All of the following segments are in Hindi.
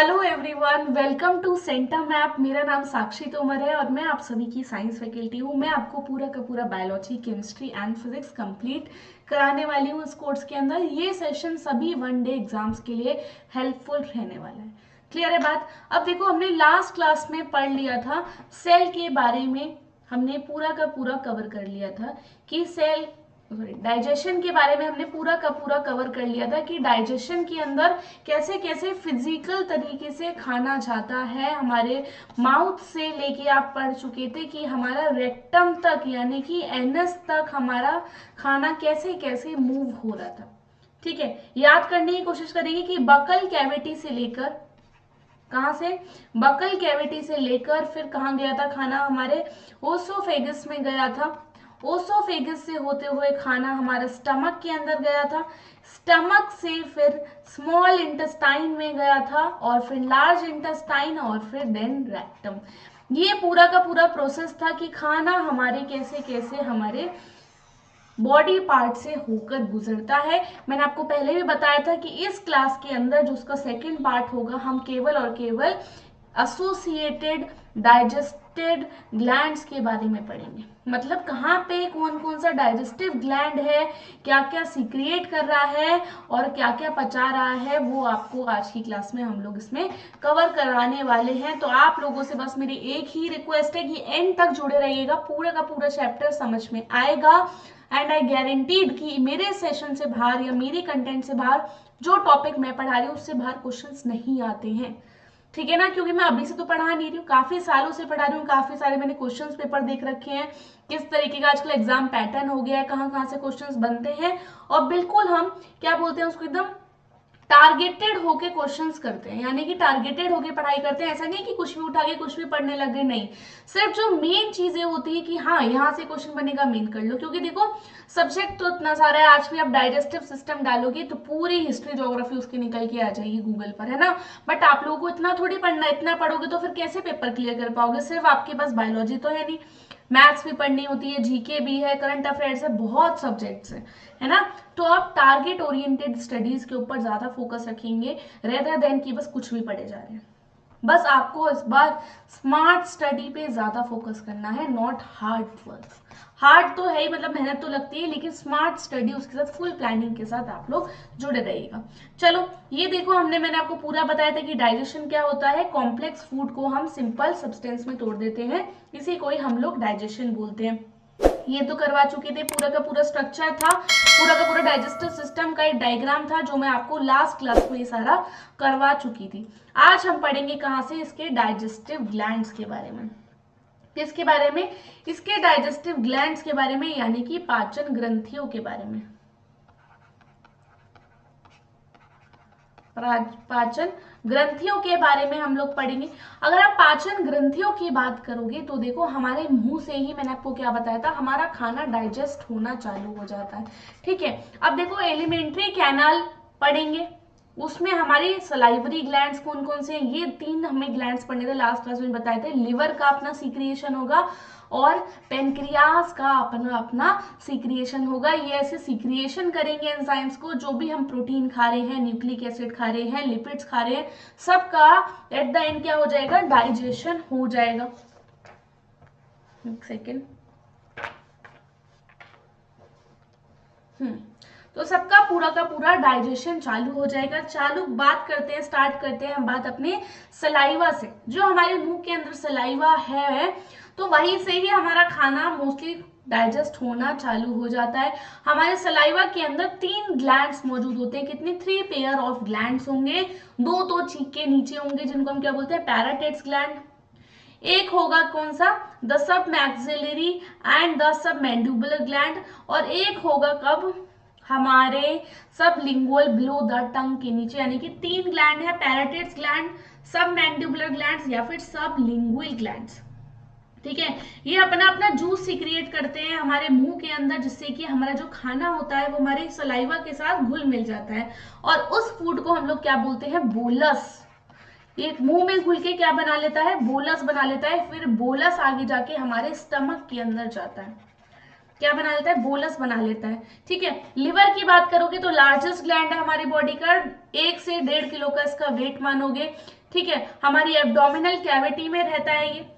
Hello everyone, welcome to Santa Map. मेरा नाम साक्षी तोमर है और मैं आप सभी की साइंस फैकल्टी हूँ। मैं आपको पूरा का पूरा biology, chemistry and physics complete कराने वाली हूँ इस कोर्स के अंदर। ये सेशन सभी वन डे एग्जाम्स के लिए हेल्पफुल रहने वाला है। क्लियर है बात? अब देखो, हमने लास्ट क्लास में पढ़ लिया था सेल के बारे में। हमने पूरा का पूरा कवर कर लिया था कि सेल डाइजेशन के बारे में हमने पूरा का पूरा कवर कर लिया था कि डाइजेशन के अंदर कैसे कैसे फिजिकल तरीके से खाना जाता है। हमारे माउथ से लेके आप पढ़ चुके थे कि हमारा रेक्टम तक यानी कि एनस तक हमारा खाना कैसे कैसे मूव हो रहा था। ठीक है, याद करने की कोशिश करेंगे कि बकल कैविटी से लेकर, कहां से, बकल कैविटी से लेकर फिर कहां गया था खाना, हमारे ओसोफेगस में गया था। ओसोफेगस से होते हुए खाना हमारे स्टमक के अंदर गया था। स्टमक से फिर स्मॉल इंटेस्टाइन में गया था और फिर लार्ज इंटेस्टाइन और फिर देन रेक्टम। ये पूरा का पूरा प्रोसेस था कि खाना हमारे कैसे कैसे हमारे बॉडी पार्ट से होकर गुजरता है। मैंने आपको पहले भी बताया था कि इस क्लास के अंदर जो उसका सेकंड पार्ट होगा, हम केवल और केवल एसोसिएटेड डाइजेस्टेड ग्लैंड्स के बारे में पढ़ेंगे। मतलब कहाँ पे कौन कौन सा डाइजेस्टिव ग्लैंड है, क्या क्या सीक्रिएट कर रहा है और क्या क्या पचा रहा है, वो आपको आज की क्लास में हम लोग इसमें कवर कराने वाले हैं। तो आप लोगों से बस मेरी एक ही रिक्वेस्ट है कि एंड तक जुड़े रहिएगा, पूरा का पूरा चैप्टर समझ में आएगा। एंड आई गारंटीड कि मेरे सेशन से बाहर या मेरे कंटेंट से बाहर जो टॉपिक मैं पढ़ा रही हूँ उससे बाहर क्वेश्चंस नहीं आते हैं। ठीक है ना? क्योंकि मैं अभी से तो पढ़ा नहीं रही हूँ, काफी सालों से पढ़ा रही हूँ, काफी सारे मैंने क्वेश्चंस पेपर देख रखे हैं, किस तरीके का आजकल एग्जाम पैटर्न हो गया है, कहाँ कहाँ से क्वेश्चंस बनते हैं। और बिल्कुल हम क्या बोलते हैं उसको, एकदम टारगेटेड होके क्वेश्चंस करते हैं, यानी कि टारगेटेड होके पढ़ाई करते हैं। ऐसा नहीं कि कुछ भी उठा के कुछ भी पढ़ने लग गए, नहीं। सिर्फ जो मेन चीजें होती है कि हाँ यहाँ से क्वेश्चन बनेगा, मेन कर लो। क्योंकि देखो सब्जेक्ट तो इतना सारा है, आज भी आप डाइजेस्टिव सिस्टम डालोगे तो पूरी हिस्ट्री ज्योग्राफी उसकी निकल के आ जाएगी गूगल पर, है ना। बट आप लोगों को इतना थोड़ी पढ़ना, इतना पढ़ोगे तो फिर कैसे पेपर क्लियर कर पाओगे? सिर्फ आपके पास बायोलॉजी तो है नहीं, मैथ्स भी पढ़नी होती है, जीके भी है, करंट अफेयर्स है, बहुत सब्जेक्ट्स है ना। तो आप टारगेट ओरिएंटेड स्टडीज के ऊपर ज्यादा फोकस रखेंगे रेदर देन कि बस कुछ भी पढ़े जा रहे हैं। बस आपको इस बार स्मार्ट स्टडी पे ज्यादा फोकस करना है, नॉट हार्ड वर्क। हार्ड तो है ही, मतलब मेहनत तो लगती है, लेकिन स्मार्ट स्टडी उसके साथ फुल प्लानिंग के साथ आप लोग जुड़े रहिएगा। चलो ये देखो, मैंने आपको पूरा बताया था कि डाइजेशन क्या होता है। कॉम्प्लेक्स फूड को हम सिंपल सब्सटेंस में तोड़ देते हैं, इसी को ही हम लोग डाइजेशन बोलते हैं। ये तो करवा चुके थे, पूरा का पूरा स्ट्रक्चर था, पूरा का पूरा डाइजेस्टिव सिस्टम का एक डायग्राम था जो मैं आपको लास्ट क्लास में ये सारा करवा चुकी थी। आज हम पढ़ेंगे कहाँ से, इसके डाइजेस्टिव ग्लैंड्स के बारे में। किसके बारे में? इसके डाइजेस्टिव ग्लैंड्स के बारे में, यानी कि पाचन ग्रंथियों के बारे में। पाचन ग्रंथियों के बारे में हम लोग पढ़ेंगे। अगर आप पाचन ग्रंथियों की बात करोगे तो देखो, हमारे मुंह से ही मैंने आपको क्या बताया था, हमारा खाना डाइजेस्ट होना चालू हो जाता है। ठीक है, अब देखो एलिमेंट्री कैनाल पढ़ेंगे, उसमें हमारी सलाइवरी ग्लैंड्स कौन कौन से हैं, ये 3 हमें ग्लैंड्स पढ़ने थे, लास्ट क्लास में बताए थे। लिवर का अपना सीक्रिएशन होगा और पेनक्रियास का अपना अपना सीक्रिएशन होगा। ये ऐसे सीक्रिएशन करेंगे एंजाइम्स को, जो भी हम प्रोटीन खा रहे हैं, न्यूक्लिक एसिड खा रहे हैं, लिपिड्स खा रहे हैं, सबका एट द एंड क्या हो जाएगा, डाइजेशन हो जाएगा। एक सेकेंड। तो सबका पूरा का पूरा डाइजेशन चालू हो जाएगा। चालू बात करते हैं, स्टार्ट करते हैं हम बात अपने सलाइवा से। जो हमारे मुंह के अंदर सलाइवा है तो वहीं से ही हमारा खाना मोस्टली डाइजेस्ट होना चालू हो जाता है। हमारे सलाइवा के अंदर 3 ग्लैंड्स मौजूद होते हैं। कितने? 3 पेयर ऑफ ग्लैंड्स होंगे। 2 तो चीक के नीचे होंगे, जिनको हम क्या बोलते हैं, पैराटाइट्स ग्लैंड। एक होगा कौन सा, the sub maxillary and the sub mandibular gland. और एक होगा कब, हमारे सब लिंगुअल बिलो द टंग के नीचे। यानी कि 3 ग्लैंड है, पैराटाइट्स ग्लैंड, सब मैंडिबुलर ग्लैंड्स या फिर सब लिंगुअल ग्लैंड्स। ठीक है, ये अपना अपना जूस सीक्रिएट करते हैं हमारे मुंह के अंदर, जिससे कि हमारा जो खाना होता है वो हमारे सलाइवा के साथ घुल मिल जाता है और उस फूड को हम लोग क्या बोलते हैं, बोलस। ये मुंह में घुल के क्या बना लेता है, बोलस बना लेता है। फिर बोलस आगे जाके हमारे स्टमक के अंदर जाता है, क्या बना लेता है, बोलस बना लेता है। ठीक है, लिवर की बात करोगे तो लार्जेस्ट ग्लैंड है हमारी बॉडी का, 1 से 1.5 किलो का इसका वेट मानोगे। ठीक है, हमारी एब्डोमिनल कैविटी में रहता है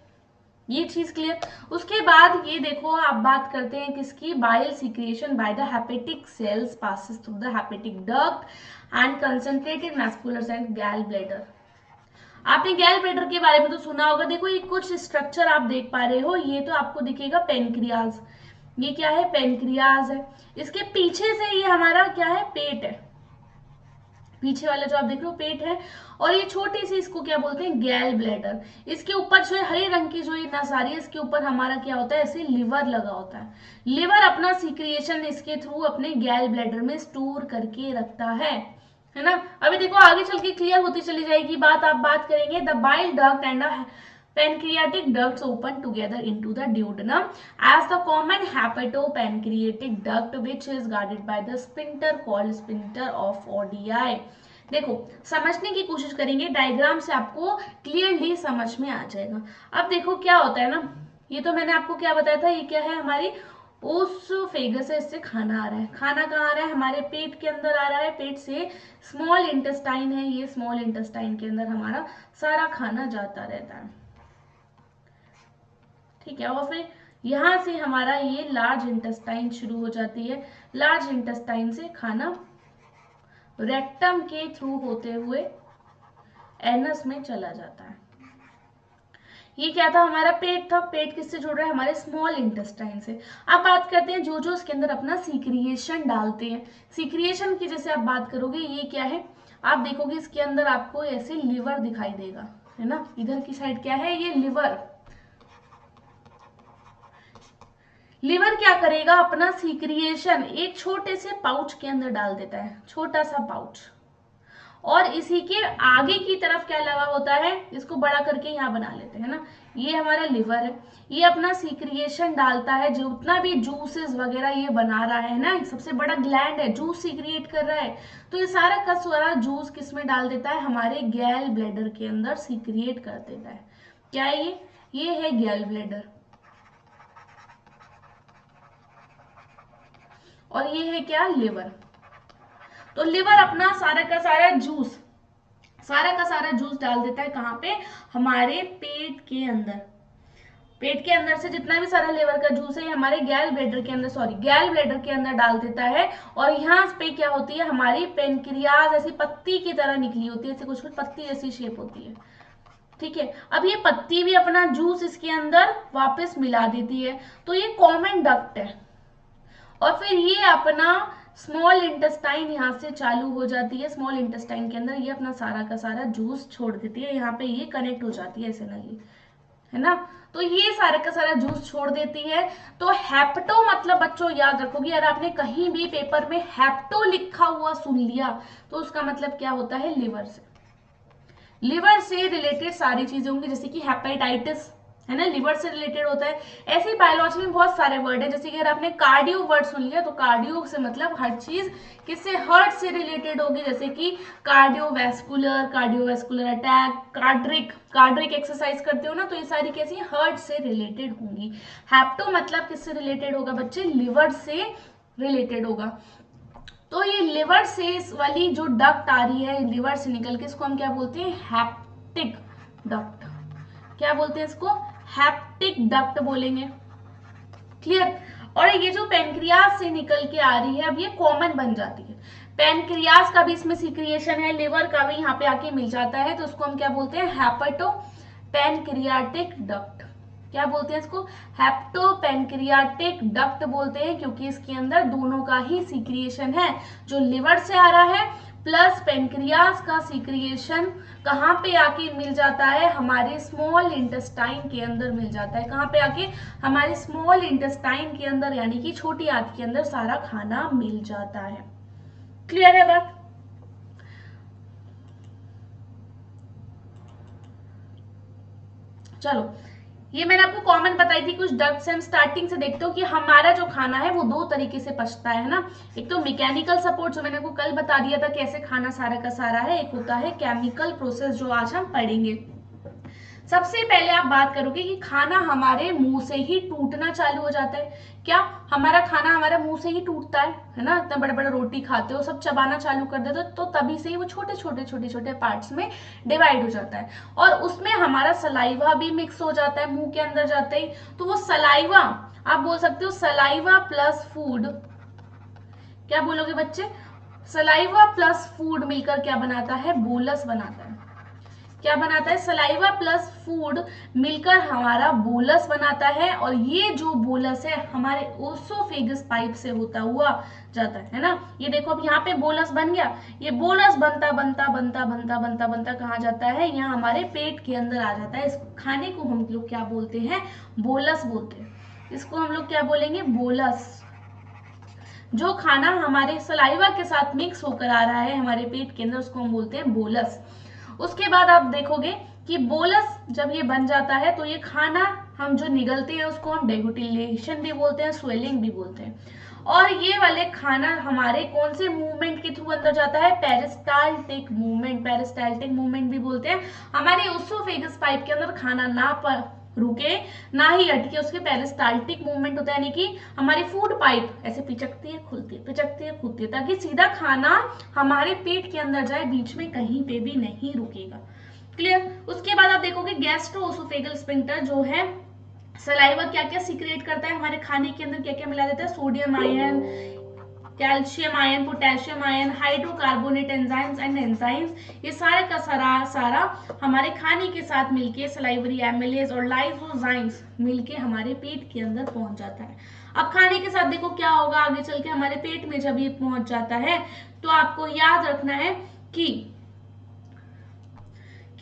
ये चीज क्लियर। उसके बाद ये देखो, आप बात करते हैं किसकी, bile secretion by the hepatic cells passes through the hepatic duct and concentrated muscular and gall bladder. आपने गैल ब्लैडर के बारे में तो सुना होगा। देखो ये कुछ स्ट्रक्चर आप देख पा रहे हो, ये तो आपको दिखेगा पेनक्रियाज, ये क्या है, पेनक्रियाज है। इसके पीछे से ये हमारा क्या है, पेट है, पीछे वाला जो आप देख रहे हो पेट है। और ये छोटी सी, इसको क्या बोलते हैं, गैल ब्लैडर। इसके ऊपर जो है हरे रंग की जो ये नस आ रही है, इसके ऊपर हमारा क्या होता है, ऐसे लिवर लगा होता है। लिवर अपना सीक्रिएशन इसके थ्रू अपने गैल ब्लैडर में स्टोर करके रखता है ना। अभी देखो आगे चल के क्लियर होती चली जाएगी बात। आप बात करेंगे the bile duct and pancreatic ducts open together into the duodenum as the common hepatopancreatic duct which is guarded by the sphincter called sphincter of Oddi। देखो समझने की कोशिश करेंगे, डायग्राम से आपको क्लियरली समझ में आ जाएगा। अब देखो क्या होता है ना, ये तो मैंने आपको क्या बताया था, ये क्या है, हमारी ओसोफेगस है, इससे खाना आ रहा है। खाना कहाँ आ रहा है, हमारे पेट के अंदर आ रहा है, पेट से स्मॉल इंटेस्टाइन है, ये स्मॉल इंटेस्टाइन के अंदर हमारा सारा खाना जाता रहता है, ठीक है। और फिर यहां से हमारा ये लार्ज इंटेस्टाइन शुरू हो जाती है। लार्ज इंटेस्टाइन से खाना रेक्टम के थ्रू होते हुए एनस में चला जाता है। ये क्या था, हमारा पेट था। पेट किससे जुड़ रहा है, हमारे स्मॉल इंटेस्टाइन से। अब बात करते हैं जो इसके अंदर अपना सीक्रिएशन डालते हैं। सीक्रिएशन की जैसे आप बात करोगे, ये क्या है, आप देखोगे इसके अंदर आपको ऐसे लिवर दिखाई देगा, है ना। इधर की साइड क्या है, ये लिवर। लिवर क्या करेगा, अपना सीक्रिएशन एक छोटे से पाउच के अंदर डाल देता है, छोटा सा पाउच। और इसी के आगे की तरफ क्या लगा होता है, इसको बड़ा करके यहाँ बना लेते हैं ना, ये हमारा लिवर है। ये अपना सीक्रिएशन डालता है, जो उतना भी जूसेस वगैरह ये बना रहा है ना, सबसे बड़ा ग्लैंड है, जूस सीक्रिएट कर रहा है, तो ये सारा का सारा जूस किस में डाल देता है, हमारे गैल ब्लैडर के अंदर सीक्रिएट कर देता है। क्या है ये है गैल ब्लैडर, और ये है क्या, लिवर। तो लिवर अपना सारा का सारा जूस डाल देता है, कहाँ पे, हमारे पेट के अंदर। पेट के अंदर से जितना भी सारा लिवर का जूस है हमारे गैल ब्लैडर के अंदर डाल देता है। और यहाँ पे क्या होती है, हमारी पेनक्रियाज ऐसी पत्ती की तरह निकली होती है, ऐसे कुछ पत्ती जैसी शेप होती है, ठीक है। अब ये पत्ती भी अपना जूस इसके अंदर वापस मिला देती है, तो ये कॉमन डक्ट है। और फिर ये अपना स्मॉल इंटेस्टाइन यहाँ से चालू हो जाती है, स्मॉल इंटेस्टाइन के अंदर ये अपना सारा का सारा जूस छोड़ देती है, यहाँ पे ये कनेक्ट हो जाती है ऐसे नली, है ना। तो ये सारा का सारा जूस छोड़ देती है। तो हेप्टो मतलब बच्चों याद रखोगे, अगर आपने कहीं भी पेपर में हेप्टो लिखा हुआ सुन लिया तो उसका मतलब क्या होता है, लिवर से रिलेटेड सारी चीजें होंगी, जैसे कि हेपेटाइटिस, है ना, लिवर से रिलेटेड होता है। ऐसे ही बायोलॉजी में बहुत सारे वर्ड है, जैसे कि अगर आपने कार्डियो वर्ड सुन लिया तो कार्डियो से मतलब हर चीज किससे, हार्ट से रिलेटेड होगी, जैसे कि कार्डियोवैस्कुलर अटैक, कार्डिक एक्सरसाइज करते हो ना, तो ये सारी कैसी हार्ट से रिलेटेड होंगी। हैप्टो मतलब किससे रिलेटेड होगा बच्चे, लिवर से रिलेटेड होगा। तो ये लिवर से वाली जो डक्ट आ रही है लिवर से निकल के, इसको हम क्या बोलते हैं, हेप्टिक डक्ट। क्या बोलते हैं इसको, हेप्टिक डक्ट बोलेंगे, क्लियर। और ये जो पेनक्रियाज से निकल के आ रही है, अब ये कॉमन बन जाती है। पेनक्रियाज का भी इसमें सीक्रिएशन है, लिवर का भी यहाँ पे आके मिल जाता है, तो उसको हम क्या बोलते हैं, हेपेटो पेनक्रियाटिक डक्ट। क्या बोलते हैं इसको, हेप्टो पेनक्रियाटिक डक्ट बोलते हैं, क्योंकि इसके अंदर दोनों का ही सीक्रिएशन है, जो लिवर से आ रहा है प्लस पेनक्रियाज का सीक्रिएशन कहाँ पे आके मिल जाता है, हमारे स्मॉल इंटेस्टाइन के अंदर मिल जाता है। कहाँ पे आके, हमारे स्मॉल इंटेस्टाइन के अंदर, यानी कि छोटी आंत के अंदर सारा खाना मिल जाता है। क्लियर है बात। चलो, ये मैंने आपको कॉमन बताई थी कुछ डक्ट्स। हम स्टार्टिंग से देखते हो कि हमारा जो खाना है वो दो तरीके से पचता है ना। एक तो मैकेनिकल सपोर्ट, जो मैंने आपको कल बता दिया था कैसे खाना सारा का सारा है, एक होता है केमिकल प्रोसेस, जो आज हम पढ़ेंगे। सबसे पहले आप बात करोगे कि खाना हमारे मुंह से ही टूटना चालू हो जाता है। क्या हमारा खाना हमारे मुंह से ही टूटता है ना? इतना बड़ा बड़ा रोटी खाते हो, सब चबाना चालू कर देते हो, तो तभी से ही वो छोटे छोटे छोटे छोटे पार्ट्स में डिवाइड हो जाता है और उसमें हमारा सलाइवा भी मिक्स हो जाता है मुंह के अंदर जाते ही। तो वो सलाइवा, आप बोल सकते हो सलाइवा प्लस फूड, क्या बोलोगे बच्चे? सलाइवा प्लस फूड मिलकर क्या बनाता है? बोलस बनाता है। क्या बनाता है? सलाइवा प्लस फूड मिलकर हमारा बोलस बनाता है और ये जो बोलस है हमारे ओसोफेगस पाइप से होता हुआ जाता है ना। ये देखो अब यहाँ पे बोलस बन गया, ये बोलस बनता बनता बनता बनता बनता बनता कहाँ जाता है? यहाँ हमारे पेट के अंदर आ जाता है। इस खाने को हम लोग क्या बोलते हैं? बोलस बोलते हैं। इसको हम लोग क्या बोलेंगे? बोलस। जो खाना हमारे सलाइवा के साथ मिक्स होकर आ रहा है हमारे पेट के अंदर, उसको हम बोलते हैं बोलस। उसके बाद आप देखोगे कि बोलस जब ये बन जाता है तो ये खाना हम जो निगलते हैं उसको हम डेगुटिलेशन भी बोलते हैं, स्वेलिंग भी बोलते हैं। और ये वाले खाना हमारे कौन से मूवमेंट के थ्रू अंदर जाता है? पेरिस्टाल्टिक मूवमेंट, पेरिस्टाल्टिक मूवमेंट भी बोलते हैं। हमारे ओसोफेगस पाइप के अंदर खाना ना रुके ना ही अटके, उसके पेरिस्टाल्टिक मूवमेंट होता है, यानी कि हमारी फूड पाइप ऐसे पिचकती है खुलती है, पिचकती है खुलती है, ताकि सीधा खाना हमारे पेट के अंदर जाए, बीच में कहीं पे भी नहीं रुकेगा। क्लियर? उसके बाद आप देखोगे गैस्ट्रोओसोफेगल स्फिंक्टर जो है सलाइवा क्या क्या सीक्रेट करता है, हमारे खाने के अंदर क्या क्या मिला देता है? Sodium ion, calcium ion, potassium ion, hydrocarbonate enzymes and enzymes, ये सारा का सारा हमारे खाने के साथ मिलके सलाइवरी एमिलेज और लाइसोजाइम्स मिलके हमारे पेट के अंदर पहुंच जाता है। अब खाने के साथ देखो क्या होगा आगे चल के हमारे पेट में जब ये पहुंच जाता है तो आपको याद रखना है कि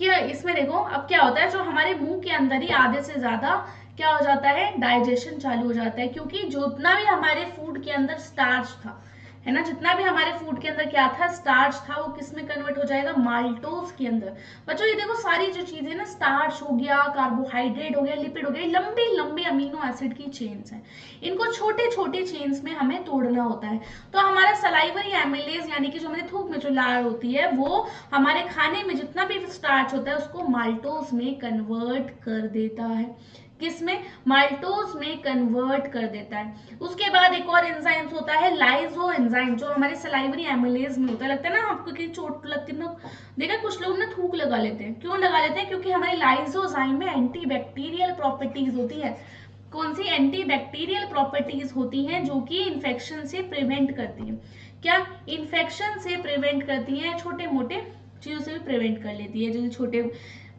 इसमें देखो अब क्या होता है, जो हमारे मुंह के अंदर ही आधे से ज्यादा क्या हो जाता है? डाइजेशन चालू हो जाता है, क्योंकि जितना भी हमारे फूड के अंदर स्टार्च था, है ना, जितना भी हमारे फूड के अंदर क्या था? स्टार्च था, वो किस में कन्वर्ट हो जाएगा? माल्टोज के अंदर। बच्चों ये देखो सारी जो चीजें ना, स्टार्च हो गया, कार्बोहाइड्रेट हो गया, लिपिड हो गया, लंबी लंबी अमीनो एसिड की चेन्स हैं। इनको छोटे छोटे चेन्स में हमें तोड़ना होता है। तो हमारा सलाइवरी एमिलेज यानी कि जो हमारे थूक में जो लार होती है वो हमारे खाने में जितना भी स्टार्च होता है उसको माल्टोज में कन्वर्ट कर देता है। किसमें? माल्टोज में कन्वर्ट कर देता है। उसके बाद एक और एंजाइम होता है लाइजो एंजाइम, जो हमारे सलाइवरी एमिलेज में होता है। लगता है ना आपको कि चोट लगती है ना, देखा कुछ लोग ना थूक लगा लेते हैं। क्यों लगा लेते हैं? क्योंकि हमारे लाइजोजाइम में एंटीबैक्टीरियल प्रॉपर्टीज होती है। कौन सी? एंटीबैक्टीरियल प्रॉपर्टीज होती हैं जो कि इन्फेक्शन से प्रिवेंट करती है। क्या? इन्फेक्शन से प्रिवेंट करती है, छोटे मोटे चीजों से भी प्रिवेंट कर लेती है, जैसे छोटे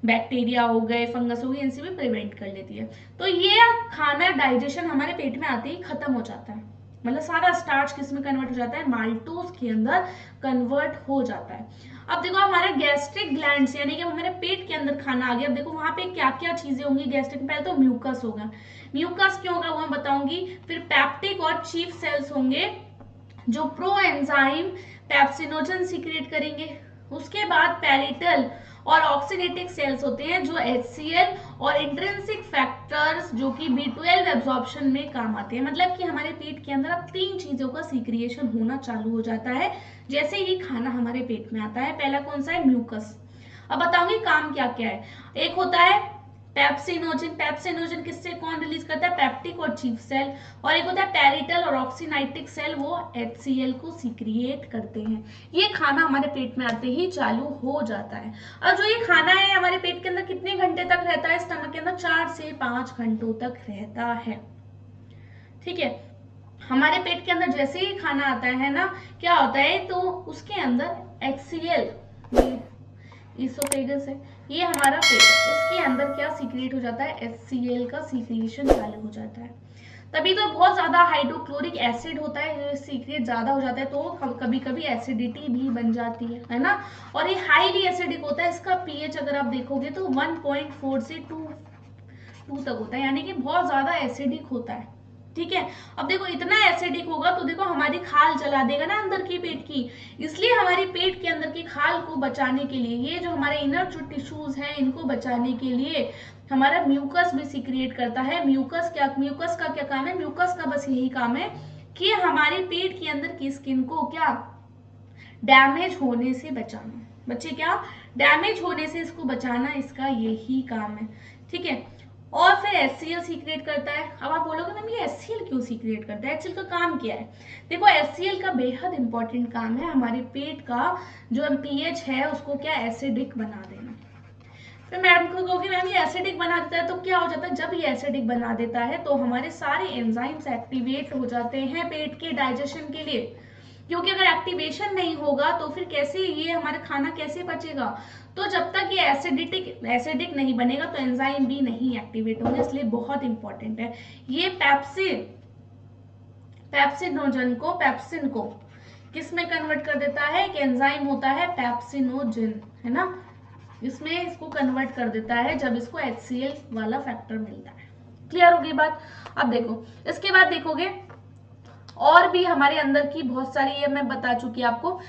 बैक्टीरिया हो गए, फंगस हो गई, इनसे भी प्रिवेंट कर लेती है। तो ये खाना डाइजेशन हमारे पेट में आते ही खत्म हो जाता है, मतलब सारा स्टार्च किस में कन्वर्ट हो जाता है? माल्टोज के अंदर कन्वर्ट हो जाता है। अब देखो हमारे गैस्ट्रिक ग्लैंड्स यानी कि हमारे पेट के अंदर खाना आ गया। अब देखो वहां पे क्या क्या चीजें होंगी गैस्ट्रिक में। पहले तो म्यूकस होगा, म्यूकस क्यों होगा वो मैं बताऊंगी। फिर पैप्टिक और चीफ सेल्स होंगे जो प्रो एंजाइम पेप्सिनोजन सीक्रेट करेंगे। उसके बाद पैरिटल और ऑक्सीडेटिव सेल्स होते हैं जो HCl और इंट्रिंसिक फैक्टर्स जो कि B12 एब्जॉर्प्शन में काम आते हैं। मतलब कि हमारे पेट के अंदर अब 3 चीजों का सीक्रिएशन होना चालू हो जाता है जैसे ही खाना हमारे पेट में आता है। पहला कौन सा है? म्यूकस। अब बताऊंगी काम क्या क्या है। एक होता है पेप्सिनोजन, पेप्सिनोजन किससे कौन रिलीज करता है? पैप्टिक और चीफ सेल। और एक होता है पैरिटल और ऑक्सीनाइटिक सेल, वो HCl को सीक्रिएट करते हैं। ये खाना हमारे पेट में आते ही चालू हो जाता है। और जो ये खाना है हमारे पेट के अंदर कितने घंटे तक रहता है? स्टमक के अंदर 4 से 5 घंटों तक रहता है। ठीक है, हमारे पेट के अंदर जैसे ही खाना आता है ना, क्या होता है तो उसके अंदर HCl, इसोफेगस है ये हमारा पेट, इसके अंदर क्या सीक्रेट हो जाता है? HCl का सीक्रेशन चालू हो जाता है। तभी तो बहुत ज्यादा हाइड्रोक्लोरिक एसिड होता है, सीक्रेट ज्यादा हो जाता है तो कभी कभी एसिडिटी भी बन जाती है ना। और ये हाईली एसिडिक होता है, इसका पीएच अगर आप देखोगे तो 1.4 से 2 तक होता है, यानी कि बहुत ज्यादा एसिडिक होता है। ठीक है, अब देखो इतना एसिडिक होगा तो देखो हमारी खाल जला देगा ना अंदर की पेट की। इसलिए हमारी पेट के अंदर की खाल को बचाने के लिए, ये जो हमारे इनर जो टिश्यूज हैं इनको बचाने के लिए हमारा म्यूकस भी सीक्रिएट करता है। म्यूकस का क्या काम है? म्यूकस का बस यही काम है कि हमारे पेट के अंदर की स्किन को क्या डैमेज होने से बचाना। बच्चे क्या, डैमेज होने से इसको बचाना, इसका यही काम है। ठीक है, और फिर HCl सीक्रेट करता है। अब आप बोलोगे मैम ये HCl क्यों सीक्रेट करता है, HCl का काम क्या है? देखो HCl का बेहद इंपॉर्टेंट काम है हमारे पेट का जो pH है उसको क्या एसिडिक बना देना। फिर मैडम को कहोगे मैम ये एसिडिक बना देता है, तो क्या हो जाता है, जब ये एसिडिक बना देता है तो हमारे सारे एंजाइम्स एक्टिवेट हो जाते हैं पेट के डाइजेशन के लिए, क्योंकि अगर एक्टिवेशन नहीं होगा तो फिर कैसे ये हमारा खाना कैसे पचेगा। तो जब तक ये एसिडिक नहीं बनेगा तो एंजाइम भी नहीं एक्टिवेट होंगे, इसलिए बहुत इंपॉर्टेंट है। ये पेप्सिन को किस में कन्वर्ट कर देता है, एक एंजाइम होता है पेप्सिनोजन, है ना, इसमें इसको कन्वर्ट कर देता है जब इसको HCl वाला फैक्टर मिलता है। क्लियर हो गई बात? अब देखो इसके बाद देखोगे और भी हमारे अंदर की बहुत सारी, ये मैं बता चुकी आपको।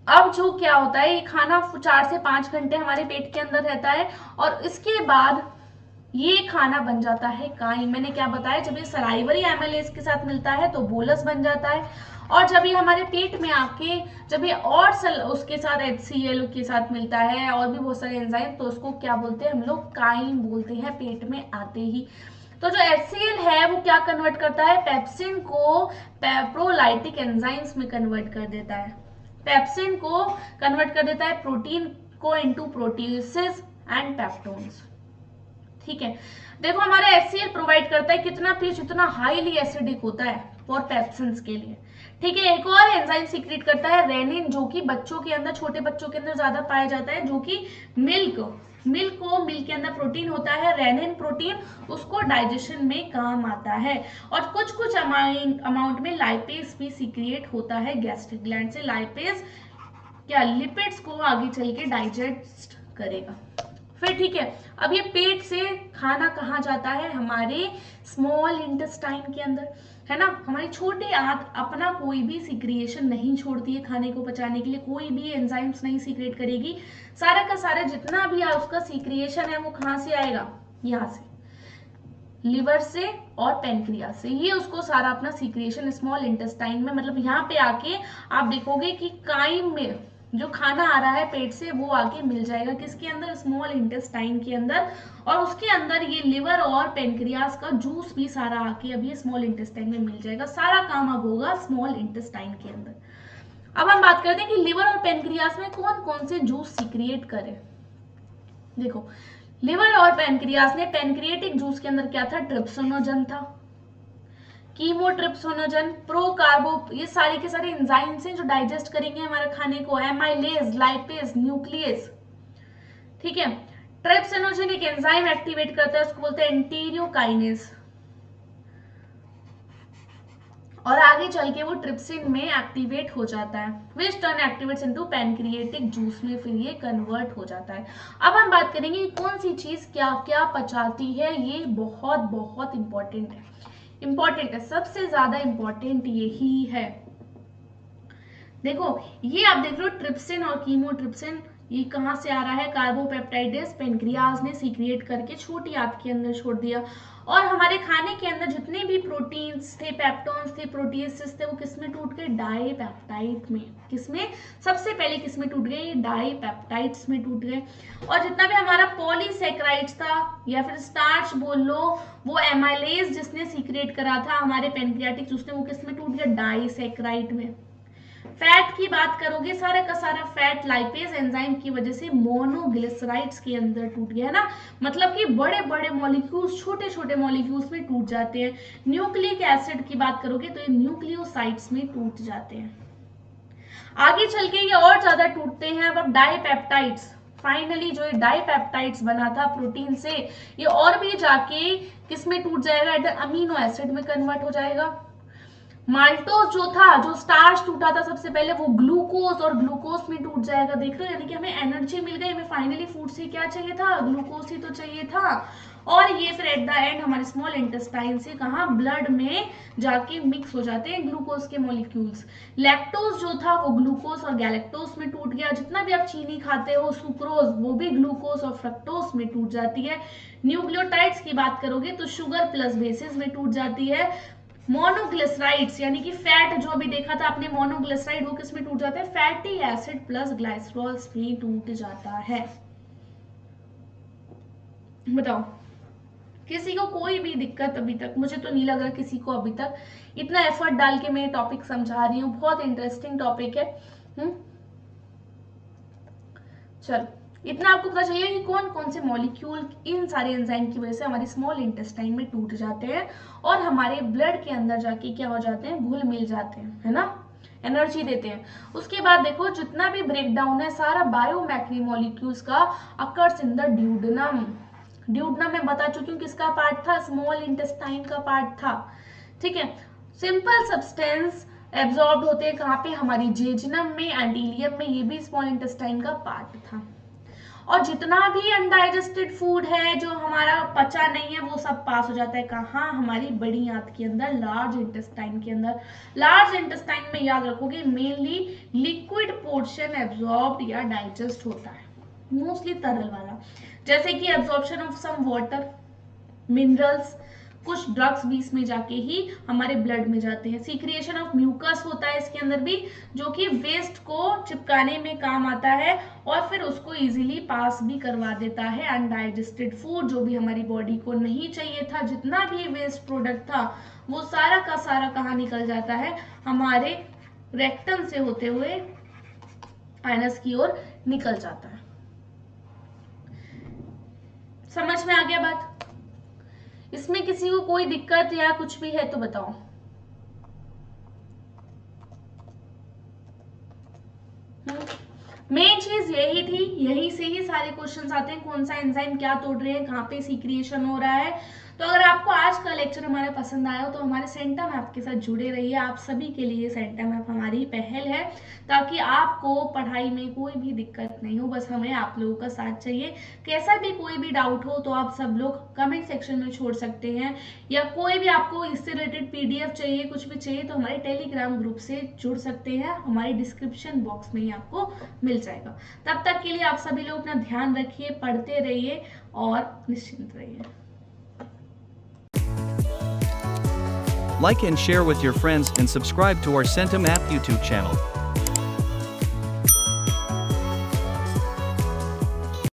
अब जो क्या होता है, ये खाना 4 से 5 घंटे हमारे पेट के अंदर रहता है और इसके बाद ये खाना बन जाता है काइम। मैंने क्या बताया, जब ये सलाइवरी एमाइलेज के साथ मिलता है तो बोलस बन जाता है, और जब ये हमारे पेट में आके जब ये और उसके साथ HCl के साथ मिलता है और भी बहुत सारे एंजाइम, तो उसको क्या बोलते हैं हम लोग, काइम बोलते हैं पेट में आते ही। तो जो HCl है वो क्या कन्वर्ट करता है, पेप्सिन को पेप्रोलाइटिक एंजाइम्स में कन्वर्ट कर देता है, पेप्सिन को कन्वर्ट कर देता है प्रोटीन को इनटू प्रोटीसेस एंड पेप्टोन्स। ठीक है, देखो हमारा HCl प्रोवाइड करता है कितना पीएच, इतना हाईली एसिडिक होता है फॉर पेप्सिन्स के लिए। ठीक है, एक और एंजाइम सीक्रेट करता है रेनिन, जो कि बच्चों के अंदर, छोटे बच्चों के अंदर ज्यादा पाया जाता है, जो कि मिल्क के अंदर प्रोटीन होता है रेनिन प्रोटीन, उसको डाइजेशन में काम आता है। और कुछ अमाउंट में लाइपेज भी सीक्रेट होता है गैस्ट्रिक ग्लैंड से। लाइपेज क्या लिपिड्स को आगे चल के डाइजेस्ट करेगा। फिर ठीक है, अब ये पेट से खाना कहाँ जाता है, हमारे स्मॉल इंटेस्टाइन के अंदर, है ना। हमारी छोटी आंत अपना कोई भी सीक्रिएशन नहीं छोड़ती है खाने को पचाने के लिए, कोई भी एंजाइम्स नहीं सीक्रेट करेगी। सारा का सारा जितना भी उसका सीक्रिएशन है वो कहाँ से आएगा, यहाँ से, लिवर से और पेनक्रियास से। ये उसको सारा अपना सीक्रिएशन स्मॉल इंटेस्टाइन में, मतलब यहाँ पे आके आप देखोगे कि काइम में जो खाना आ रहा है पेट से वो आके मिल जाएगा किसके अंदर, स्मॉल इंटेस्टाइन के अंदर, और उसके अंदर ये लिवर और पेनक्रियास का जूस भी सारा आके अभी स्मॉल इंटेस्टाइन में मिल जाएगा। सारा काम अब होगा स्मॉल इंटेस्टाइन के अंदर। अब हम बात करते हैं कि लिवर और पेनक्रियास में कौन कौन से जूस सीक्रिएट करे। देखो लिवर और पेनक्रियास ने, पेनक्रिएटिक जूस के अंदर क्या था, ट्रिप्सिनोजन था, कीमोट्रिप्सिनोजन, प्रोकार्बो, ये सारे के सारे एंजाइम्स हैं जो डाइजेस्ट करेंगे हमारे खाने को, एमाइलेज, लाइपेज, न्यूक्लियस। ठीक है, ट्रिप्सिनोजन एक एंजाइम एक्टिवेट करता है, उसको बोलते हैं एंटीरियोकाइनेज, और आगे चल के वो ट्रिप्सिन में एक्टिवेट हो जाता है, विच turn activates into pancreatic juice में फिर ये कन्वर्ट हो जाता है। अब हम बात करेंगे कौन सी चीज क्या क्या पचाती है, ये बहुत बहुत इंपॉर्टेंट है, सबसे ज्यादा इंपॉर्टेंट यही है। देखो ये आप देख लो ट्रिप्सिन और कीमोट्रिप्सिन, ये कहाँ से आ रहा है, कार्बोपेप्टाइडेस पेनक्रियाज ने सीक्रिएट करके छोटी आंत के अंदर छोड़ दिया, और हमारे खाने के अंदर जितने भी प्रोटीन्स थे, पेप्टोन्स थे, प्रोटीएसेस थे, वो किसमें टूट गए, डाईपेप्टाइड में। किसमें, सबसे पहले किसमें टूट गए, डाईपेप्टाइड्स में टूट गए। और जितना भी हमारा पॉलीसेक्राइड्स था या फिर स्टार्च बोल लो, वो एमाइलेज जिसने सीक्रेट करा था हमारे पेनक्रियाटिक जूस ने, वो किसमें टूट गया, डाईसेक्राइड में। फैट की बात करोगे, सारा का सारा फैट लाइपेज एंजाइम की वजह से मोनोग्लिसराइड्स के अंदर टूट गया, है ना, मतलब कि बड़े बड़े मॉलिक्यूल्स छोटे छोटे मॉलिक्यूल्स में टूट जाते हैं। न्यूक्लिक एसिड की बात करोगे तो ये न्यूक्लियोसाइड्स में टूट जाते हैं। आगे चल के ये और ज्यादा टूटते हैं। अब डाईपेप्टाइड्स, फाइनली जो ये डाईपेप्टाइड्स बना था प्रोटीन से, ये और भी जाके किसमें टूट जाएगा, इधर अमीनो एसिड में कन्वर्ट हो जाएगा। माल्टोज जो था, जो स्टार्च टूटा था सबसे पहले, वो ग्लूकोज और ग्लूकोज में टूट जाएगा। देख रहे हो, यानी कि हमें एनर्जी मिल गई, हमें फाइनली फूड से क्या चाहिए था, ग्लूकोज ही तो चाहिए था। और ये फिर एट द एंड हमारे स्मॉल इंटेस्टाइन से कहा, ब्लड में जाके मिक्स हो जाते हैं ग्लूकोज के मॉलिक्यूल्स। लैक्टोज जो था वो ग्लूकोज और गैलेक्टोज में टूट गया। जितना भी आप चीनी खाते हो, सुक्रोज, वो भी ग्लूकोज और फ्रक्टोज में टूट जाती है। न्यूक्लियोटाइड्स की बात करोगे तो शुगर प्लस बेसिस में टूट जाती है। मोनोग्लिसराइड्स यानी कि फैट जो अभी देखा था आपने मोनोग्लिसराइड, वो किस में टूट जाता है, फैटी एसिड प्लस ग्लाइसरॉल में टूट जाता है। बताओ किसी को कोई भी दिक्कत अभी तक? मुझे तो नहीं लग रहा किसी को अभी तक। इतना एफर्ट डाल के मैं टॉपिक समझा रही हूँ, बहुत इंटरेस्टिंग टॉपिक है। चल इतना आपको पता चाहिए कि कौन कौन से मॉलिक्यूल इन सारे एंजाइम की वजह से हमारे स्मॉल इंटेस्टाइन में टूट जाते हैं और हमारे ब्लड के अंदर जाके क्या हो जाते हैं, घुल मिल जाते हैं, है ना, एनर्जी देते हैं। उसके बाद देखो जितना भी ब्रेक डाउन है सारा बायोमैक्री मॉलिक्यूल्स का occurs in the duodenum. Duodenum में बता चुकी हूँ किसका पार्ट था, स्मॉल इंटेस्टाइन का पार्ट था। ठीक है, सिंपल सब्सटेंस एब्जॉर्ब होते हैं कहाँ पे, हमारी जेजनम में एंड इलियम में, ये भी स्मॉल इंटेस्टाइन का पार्ट था। और जितना भी अनडाइजेस्टेड फूड है जो हमारा पचा नहीं है वो सब पास हो जाता है कहाँ, हमारी बड़ी आंत के अंदर, लार्ज इंटेस्टाइन के अंदर। लार्ज इंटेस्टाइन में याद रखोगे मेनली लिक्विड पोर्शन एब्जॉर्ब्ड या डाइजेस्ट होता है, मोस्टली तरल वाला, जैसे कि absorption of some water, minerals, कुछ ड्रग्स भी इसमें जाके ही हमारे ब्लड में जाते हैं। सीक्रिएशन ऑफ म्यूकस होता है इसके अंदर भी, जो कि वेस्ट को चिपकाने में काम आता है और फिर उसको इजीली पास भी करवा देता है। अनडाइजेस्टेड फूड जो भी हमारी बॉडी को नहीं चाहिए था, जितना भी वेस्ट प्रोडक्ट था वो सारा का सारा कहाँ निकल जाता है, हमारे रेक्टम से होते हुए एनस की ओर निकल जाता है। समझ में आ गया बात? इसमें किसी को कोई दिक्कत या कुछ भी है तो बताओ। मेन चीज यही थी, यही से ही सारे क्वेश्चंस आते हैं, कौन सा एंजाइम क्या तोड़ रहे हैं, कहाँ पे सीक्रिएशन हो रहा है। तो अगर आपको आज का लेक्चर हमारा पसंद आया हो तो हमारे सेंटम ऐप के साथ जुड़े रहिए। आप सभी के लिए सेंटम ऐप हमारी पहल है ताकि आपको पढ़ाई में कोई भी दिक्कत नहीं हो, बस हमें आप लोगों का साथ चाहिए। कैसा भी कोई भी डाउट हो तो आप सब लोग कमेंट सेक्शन में छोड़ सकते हैं, या कोई भी आपको इससे रिलेटेड पीडीएफ चाहिए, कुछ भी चाहिए तो हमारे टेलीग्राम ग्रुप से जुड़ सकते हैं, हमारे डिस्क्रिप्शन बॉक्स में ही आपको मिल जाएगा। तब तक के लिए आप सभी लोग अपना ध्यान रखिए, पढ़ते रहिए और निश्चिंत रहिए। Like and share with your friends and subscribe to our Centum app YouTube channel.